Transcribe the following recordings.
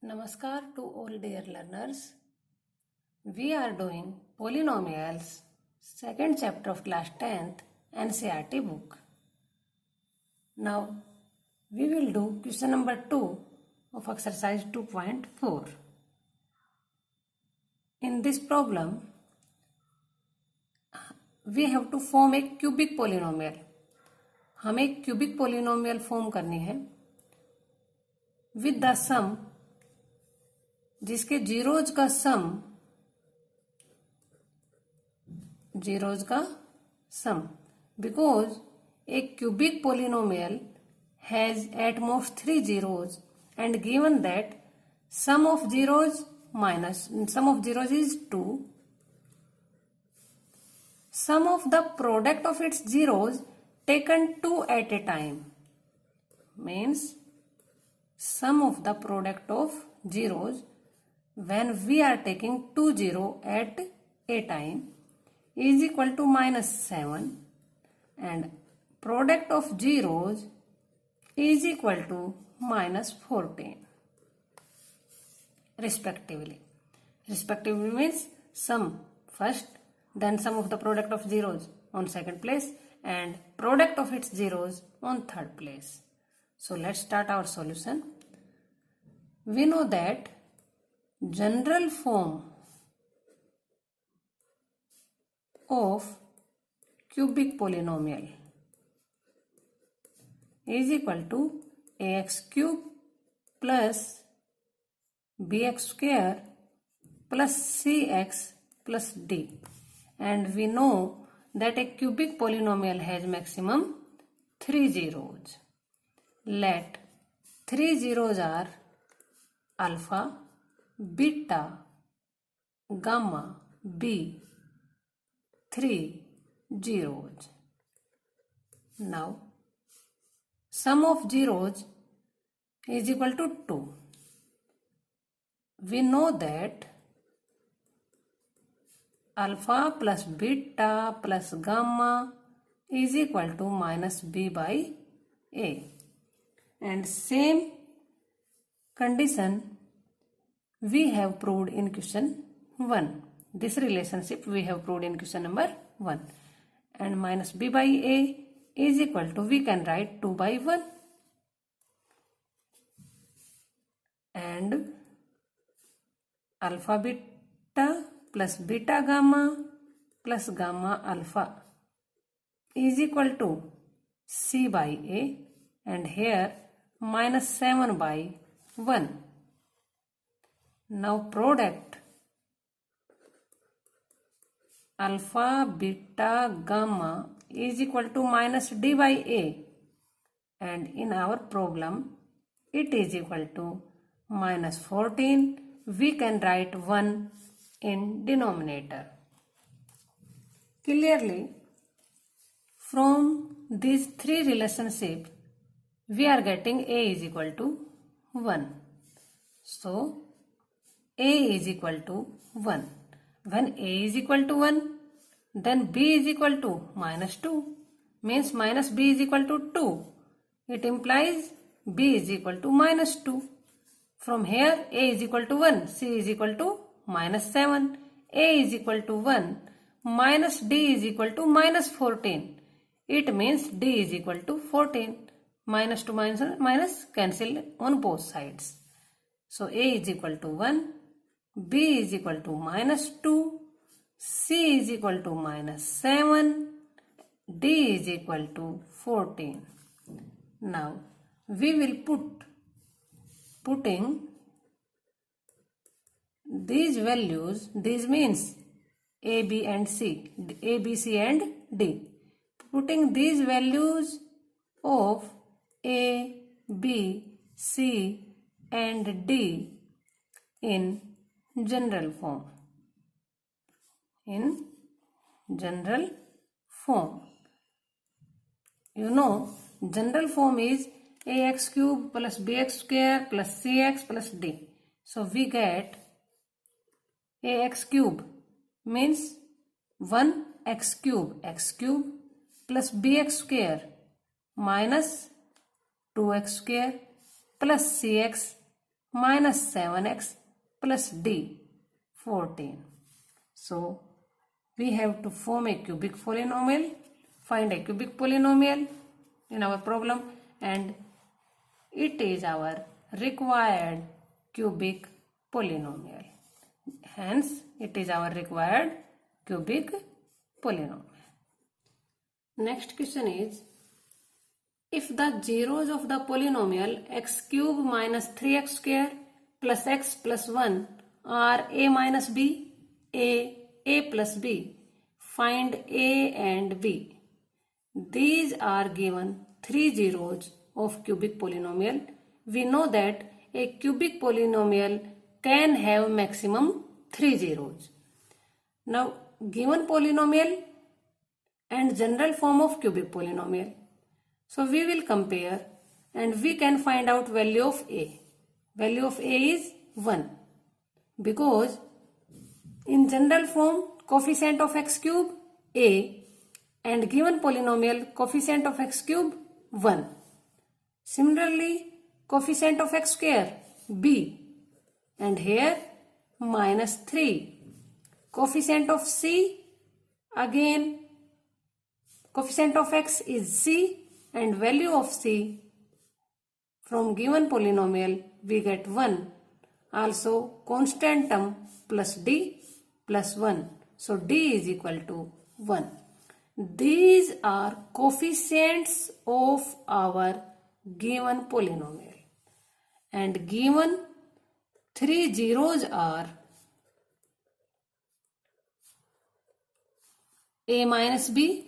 Namaskar to all dear learners. We are doing Polynomials, second chapter of class 10th NCERT book. Now we will do question number 2 of exercise 2.4. In this problem, we have to form a cubic polynomial. हमें एक cubic polynomial form करनी है with the सम, जिसके zeros का sum because a cubic polynomial has at most 3 zeros and given that sum of zeros is 2, sum of the product of its zeros taken 2 at a time means sum of the product of zeros when we are taking 2 zeros at a time is equal to -7 and product of zeros is equal to -14 respectively. Respectively means sum first, then sum of the product of zeros on second place and product of its zeros on third place. So let's start our solution. We know that general form of cubic polynomial is equal to ax cube plus bx square plus cx plus d, and we know that a cubic polynomial has maximum 3 zeros. Let 3 zeros are alpha, beta, gamma, b, 3 zeros. Now sum of zeros is equal to 2. We know that alpha plus beta plus gamma is equal to -b by a, and same condition we have proved in question 1. This relationship we have proved in question number 1, and -b by a is equal to, we can write 2 by 1, and alpha beta plus beta gamma plus gamma alpha is equal to c by a, and here -7 by 1. Now product alpha beta gamma is equal to -d by a, and in our problem it is equal to -14. We can write 1 in denominator. Clearly, from these three relationships, we are getting a is equal to 1. So, a is equal to 1. When a is equal to 1, then b is equal to -2, means -b is equal to 2. It implies b is equal to -2. From here, a is equal to 1, c is equal to -7, a is equal to 1, minus d is equal to -14. It means d is equal to 14. Minus to minus cancel on both sides. So a is equal to 1, b is equal to -2, c is equal to -7, d is equal to 14. Now we will putting these values, these means a, b and c, a, b, c and d. Putting these values of a, b, c and d in general form. In general form. You know, general form is ax cube plus bx square plus cx plus d. So we get ax cube means 1x cube plus bx square minus 2x square plus cx minus 7x plus d 14. So we have to form a cubic polynomial, find a cubic polynomial in our problem, and it is our required cubic polynomial. Hence, it is our required cubic polynomial. Next question is, if the zeros of the polynomial x cube minus 3x square plus x plus 1 are a minus b, a plus b, find a and b. These are given three zeros of cubic polynomial. We know that a cubic polynomial can have maximum 3 zeros. Now, given polynomial and general form of cubic polynomial. So we will compare and we can find out value of a. Value of a is 1 because in general form coefficient of x cube a and given polynomial coefficient of x cube 1. Similarly, coefficient of x square b and here minus 3. Coefficient of c, again coefficient of x is c and value of c from given polynomial we get 1. Also constant term plus d plus 1. So d is equal to 1. These are coefficients of our given polynomial and given three zeros are a minus b,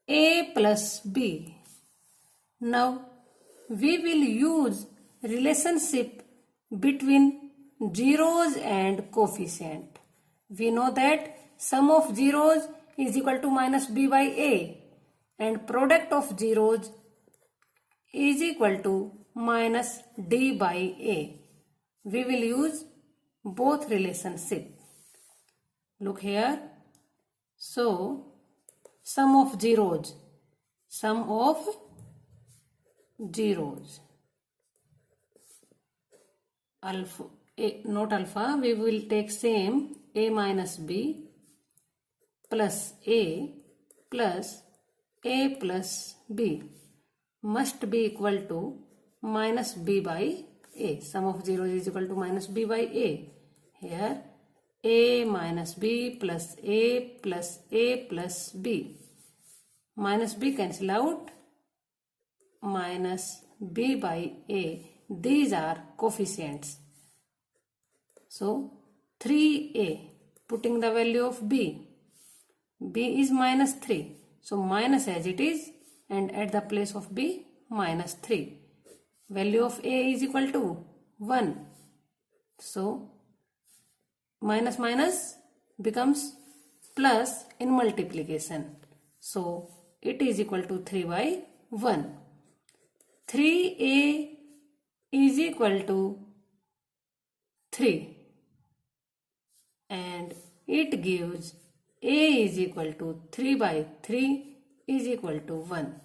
a plus b. Now we will use relationship between zeros and coefficient. We know that sum of zeros is equal to minus b by a and product of zeros is equal to minus d by a. We will use both relationship. Look here. So sum of zeros, alpha, not alpha, we will take same a minus b plus a plus b must be equal to minus b by a. Sum of zeros is equal to minus b by a. Here a minus b plus a plus b. Minus b cancel out, minus b by a. These are coefficients. So 3a, putting the value of b. b is minus 3. So minus as it is and at the place of b minus 3. Value of a is equal to 1. So minus minus becomes plus in multiplication. So it is equal to 3 by 1. 3a is equal to 3 and it gives a is equal to 3 by 3 is equal to 1.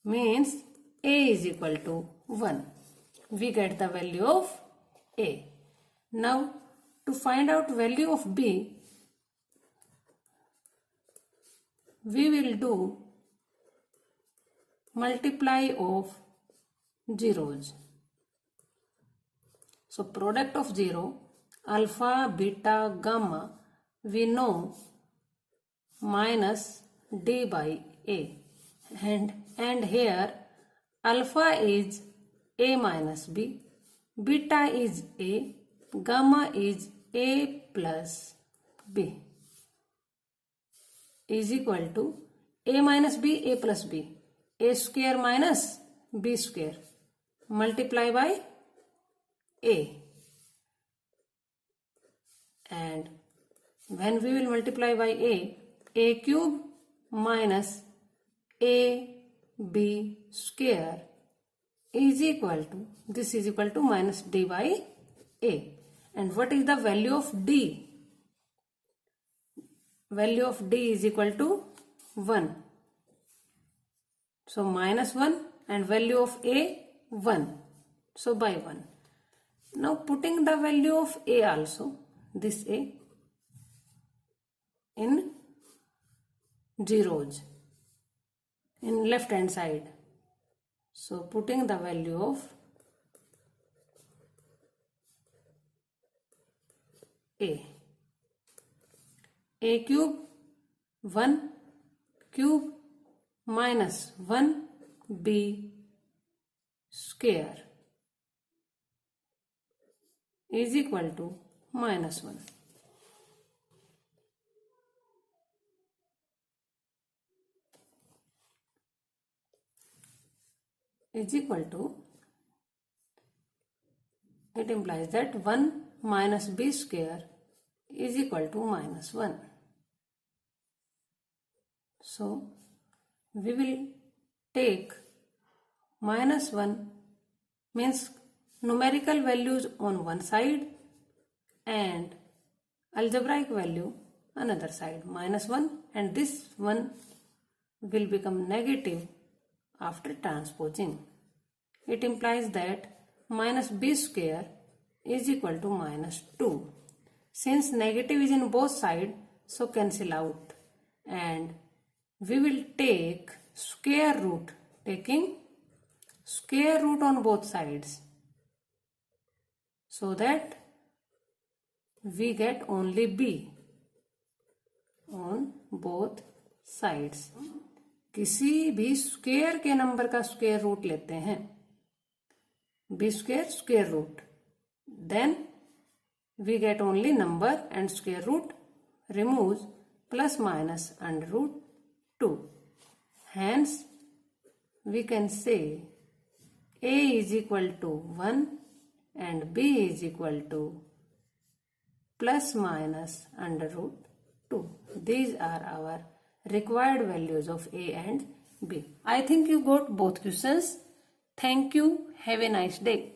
Means a is equal to 1. We get the value of a. Now to find out value of b, we will do multiply of zeros. So product of 0, alpha, beta, gamma, we know minus d by a. And here alpha is a minus b, beta is a, gamma is a plus b is equal to a minus b, a plus b, a square minus b square multiply by a. And when we will multiply by a cube minus a b square is equal to, this is equal to minus d by a. And what is the value of d? Value of d is equal to 1. So minus 1 and value of a 1. So by 1. Now putting the value of a also, this a, in zeros in left hand side. So putting the value of a cube 1 cube minus 1b square is equal to minus 1. Is equal to, it implies that 1 minus b square is equal to minus 1. So we will take minus 1 means numerical values on one side and algebraic value another side, minus 1, and this one will become negative after transposing. It implies that minus b square is equal to minus 2. Since negative is in both sides, so cancel out, and we will take square root, taking square root on both sides, so that we get only b on both sides. किसी भी square के number का square root लेते हैं, b square square root, then we get only number and square root removes plus minus under root 2. Hence we can say a is equal to 1 and b is equal to plus minus under root 2. These are our required values of a and b. I think you got both questions. Thank you. Have a nice day.